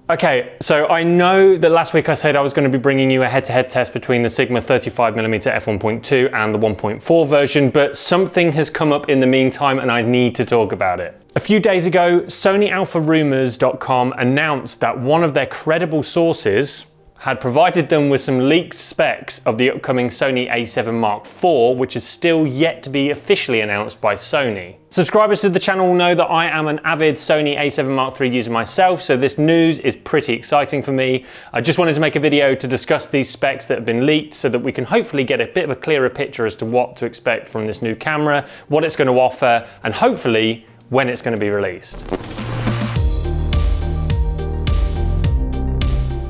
Okay, so I know that last week I said I was going to be bringing you a head-to-head test between the Sigma 35mm f1.2 and the 1.4 version, but something has come up in the meantime and I need to talk about it. A few days ago, SonyAlphaRumors.com announced that one of their credible sources had provided them with some leaked specs of the upcoming Sony A7IV, which is still yet to be officially announced by Sony. Subscribers to the channel will know that I am an avid Sony A7III user myself, so this news is pretty exciting for me. I just wanted to make a video to discuss these specs that have been leaked so that we can hopefully get a bit of a clearer picture as to what to expect from this new camera, what it's going to offer, and hopefully when it's going to be released.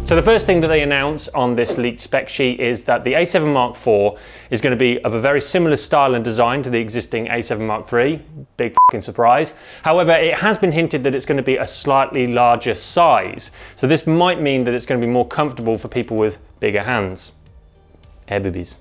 So the first thing that they announce on this leaked spec sheet is that the A7 Mark IV is going to be of a very similar style and design to the existing A7 Mark III. Big fucking surprise. However, it has been hinted that it's going to be a slightly larger size. So this might mean that it's going to be more comfortable for people with bigger hands. Air boobies.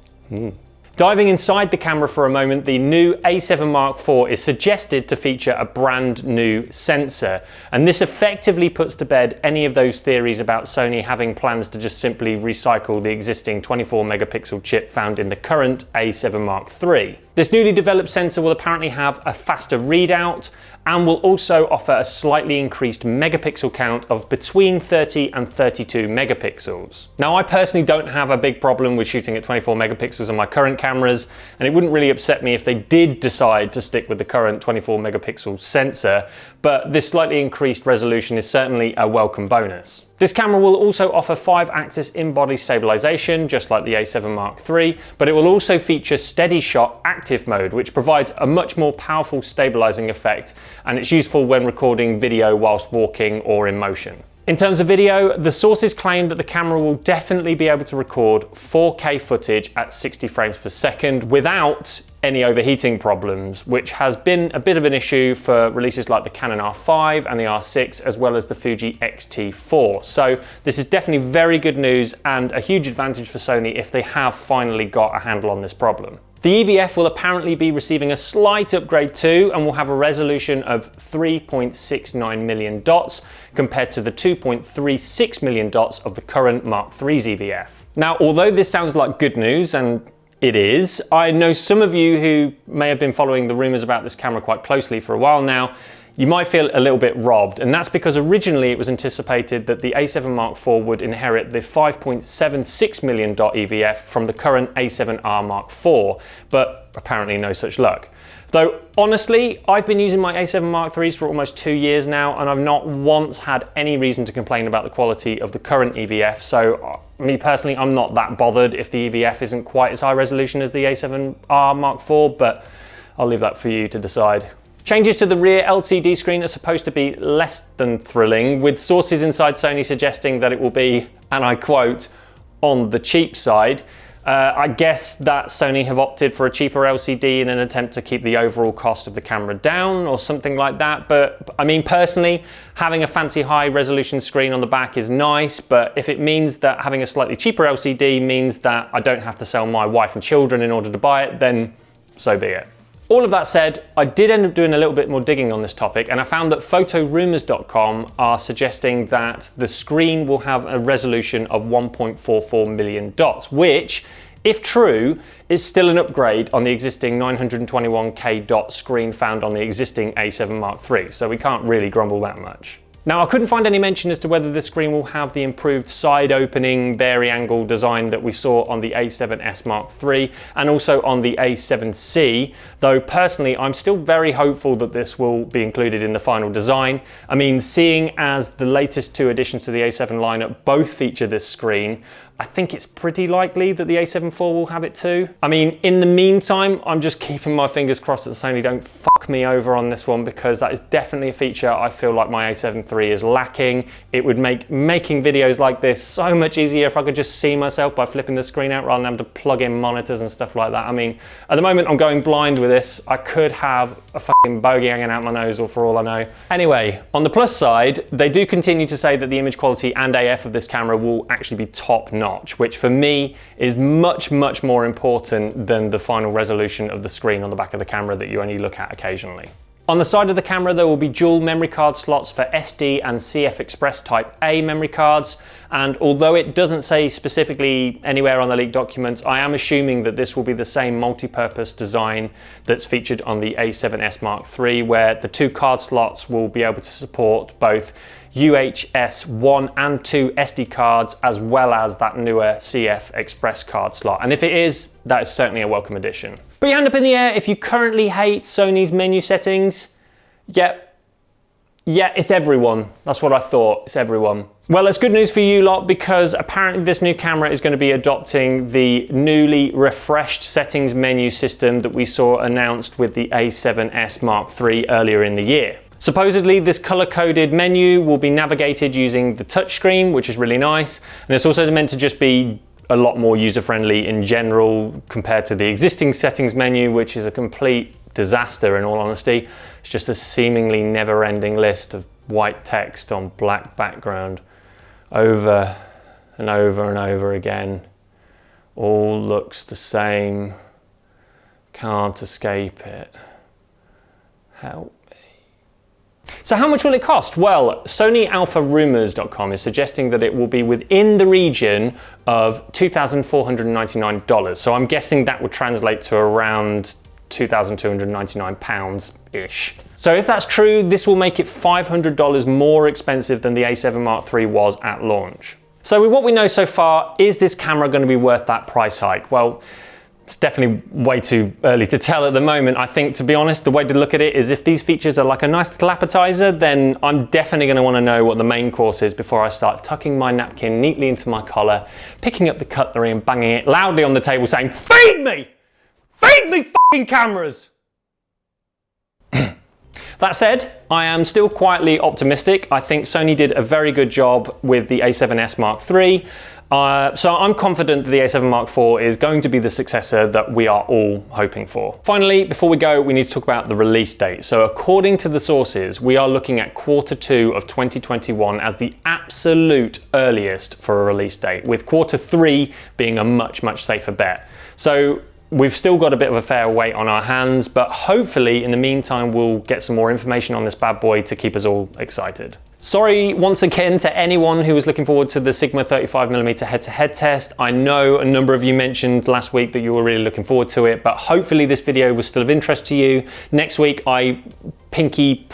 Diving inside the camera for a moment, the new A7 Mark IV is suggested to feature a brand new sensor, and this effectively puts to bed any of those theories about Sony having plans to just simply recycle the existing 24 megapixel chip found in the current A7 Mark III. This newly developed sensor will apparently have a faster readout and will also offer a slightly increased megapixel count of between 30 and 32 megapixels. Now, I personally don't have a big problem with shooting at 24 megapixels on my current cameras, and it wouldn't really upset me if they did decide to stick with the current 24 megapixel sensor, but this slightly increased resolution is certainly a welcome bonus. This camera will also offer 5-axis in-body stabilisation, just like the A7 Mark III, but it will also feature steady shot active mode, which provides a much more powerful stabilising effect, and it's useful when recording video whilst walking or in motion. In terms of video, the sources claim that the camera will definitely be able to record 4K footage at 60 frames per second without any overheating problems, which has been a bit of an issue for releases like the Canon R5 and the R6, as well as the Fuji X-T4. So this is definitely very good news and a huge advantage for Sony if they have finally got a handle on this problem. The EVF will apparently be receiving a slight upgrade too, and will have a resolution of 3.69 million dots compared to the 2.36 million dots of the current Mark III's EVF. Now, although this sounds like good news, and it is, I know some of you who may have been following the rumors about this camera quite closely for a while now, you might feel a little bit robbed, and that's because originally it was anticipated that the A7 Mark IV would inherit the 5.76 million dot EVF from the current A7R Mark IV, but apparently no such luck. Though honestly, I've been using my A7 Mark IIIs for almost 2 years now, and I've not once had any reason to complain about the quality of the current EVF, so me personally, I'm not that bothered if the EVF isn't quite as high resolution as the A7R Mark IV, but I'll leave that for you to decide. Changes to the rear LCD screen are supposed to be less than thrilling, with sources inside Sony suggesting that it will be, and I quote, on the cheap side. I guess that Sony have opted for a cheaper LCD in an attempt to keep the overall cost of the camera down or something like that. But I mean, personally, having a fancy high resolution screen on the back is nice, but if it means that having a slightly cheaper LCD means that I don't have to sell my wife and children in order to buy it, then so be it. All of that said, I did end up doing a little bit more digging on this topic, and I found that PhotoRumors.com are suggesting that the screen will have a resolution of 1.44 million dots, which, if true, is still an upgrade on the existing 921K dot screen found on the existing A7 Mark III, so we can't really grumble that much. Now, I couldn't find any mention as to whether the screen will have the improved side opening vari-angle design that we saw on the A7S Mark III and also on the A7C, though personally I'm still very hopeful that this will be included in the final design. I mean, seeing as the latest 2 additions to the A7 lineup both feature this screen, I think it's pretty likely that the A7 IV will have it too. I mean, in the meantime, I'm just keeping my fingers crossed that Sony don't fuck me over on this one, because that is definitely a feature I feel like my A7 III is lacking. It would make making videos like this so much easier if I could just see myself by flipping the screen out rather than having to plug in monitors and stuff like that. I mean, at the moment I'm going blind with this. I could have a fucking bogey hanging out my nose, or for all I know. Anyway, on the plus side, they do continue to say that the image quality and AF of this camera will actually be top notch, which for me is much more important than the final resolution of the screen on the back of the camera that you only look at occasionally. On the side of the camera, there will be dual memory card slots for SD and CF Express Type A memory cards. And although it doesn't say specifically anywhere on the leaked documents, I am assuming that this will be the same multi-purpose design that's featured on the A7S Mark III, where the two card slots will be able to support both UHS 1 and 2 SD cards, as well as that newer CF Express card slot. And if it is, that is certainly a welcome addition. Put your hand up in the air if you currently hate Sony's menu settings. Yeah, it's everyone. That's what I thought, it's everyone. Well, it's good news for you lot, because apparently this new camera is going to be adopting the newly refreshed settings menu system that we saw announced with the A7S Mark III earlier in the year. Supposedly, this color-coded menu will be navigated using the touchscreen, which is really nice, and it's also meant to just be a lot more user-friendly in general compared to the existing settings menu, which is a complete disaster in all honesty. It's just a seemingly never-ending list of white text on black background over and over and over again. All looks the same. Can't escape it. Help. So how much will it cost? Well, SonyAlphaRumors.com is suggesting that it will be within the region of $2,499. So I'm guessing that would translate to around £2,299-ish. So if that's true, this will make it $500 more expensive than the A7 Mark III was at launch. So with what we know so far, is this camera going to be worth that price hike? Well, it's definitely way too early to tell at the moment. I think, to be honest, the way to look at it is if these features are like a nice little appetizer, then I'm definitely going to want to know what the main course is before I start tucking my napkin neatly into my collar, picking up the cutlery and banging it loudly on the table saying, "Feed me! Feed me f***ing cameras!" That said, I am still quietly optimistic. I think Sony did a very good job with the A7S Mark III. So I'm confident that the A7 Mark IV is going to be the successor that we are all hoping for. Finally, before we go, we need to talk about the release date. So according to the sources, we are looking at Q2 of 2021 as the absolute earliest for a release date, with Q3 being a much, much safer bet. So we've still got a bit of a fair wait on our hands, but hopefully in the meantime, we'll get some more information on this bad boy to keep us all excited. Sorry once again to anyone who was looking forward to the Sigma 35mm head-to-head test. I know a number of you mentioned last week that you were really looking forward to it, but hopefully this video was still of interest to you. Next week, I pinky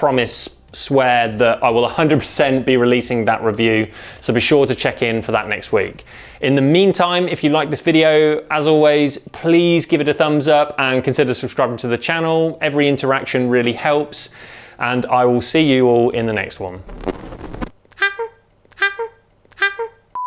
swear that I will 100% be releasing that review, so be sure to check in for that next week. In the meantime, if you like this video, as always, please give it a thumbs up and consider subscribing to the channel. Every interaction really helps, and I will see you all in the next one.